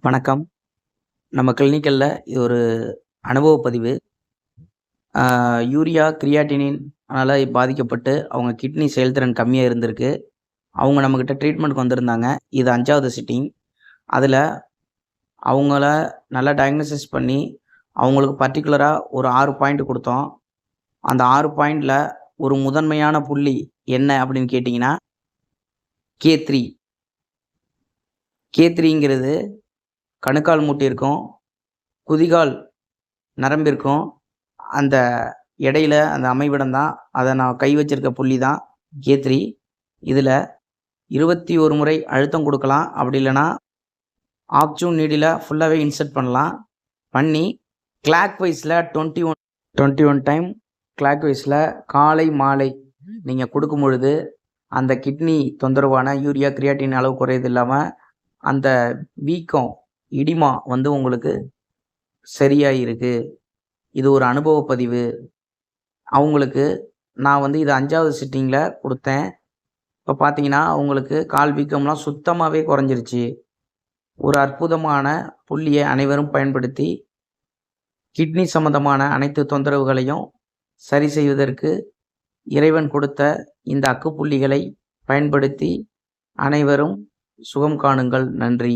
வணக்கம். நம்ம கிளினிக்கல்ல இது ஒரு அனுபவ பதிவு. யூரியா, கிரியாட்டினினால பாதிக்கப்பட்டு அவங்க கிட்னி செயல்திறன் கம்மியா இருந்திருக்கு. அவங்க நம்மகிட்ட ட்ரீட்மெண்ட்க்கு வந்திருந்தாங்க. இது 5வது சிட்டிங். அதில அவங்கள நல்லா டயக்னோசிஸ் பண்ணி, அவங்களுக்கு பர்ட்டிகுலரா ஒரு 6 பாயிண்ட் குடுத்தோம். அந்த 6 பாயிண்ட்ல ஒரு முதன்மையான புள்ளி என்ன அப்படின்னு கேட்டீங்கன்னா, K3. K3ங்கிறது கணுக்கால் மூட்டிற்கும், குதிகால் நரம்பிற்கும் அந்த இடையில அந்த அமைவிடம் தான். அத நான் கை வச்சிருக்க புள்ளி தான் K3. இதில 21 முறை அழுத்தம் குடுக்கலாம். அப்படி இல்லன்னா, ஆப்சூன் நீடில ஃபுல்லாவே இன்சர்ட் பண்ணலாம். பண்ணி கிளாக் வைஸ்ல 21 டைம் கிளாக் வைஸ்ல காலை, மாலை நீங்க குடுக்கும் பொழுது, அந்த கிட்னி தொந்தரவான யூரியா, கிரியாட்டின் அளவு குறையது இல்லாம, அந்த வீக்கம், இடிமா வந்து உங்களுக்கு சரியாயிருக்கு. இது ஒரு அனுபவ பதிவு. அவங்களுக்கு நான் வந்து இத 5வது சிட்டிங்ல குடுத்தேன். இப்ப பார்த்தீங்கன்னா, அவங்களுக்கு கால் வீக்கம்லாம் சுத்தமாவே குறைஞ்சிருச்சு. ஒரு அற்புதமான புள்ளிய அனைவரும் பயன்படுத்தி, கிட்னி சம்மந்தமான அனைத்து தொந்தரவுகளையும் சரி செய்வதற்கு இறைவன் கொடுத்த இந்த அக்குப்புள்ளிகளை பயன்படுத்தி அனைவரும் சுகம் காணுங்கள். நன்றி.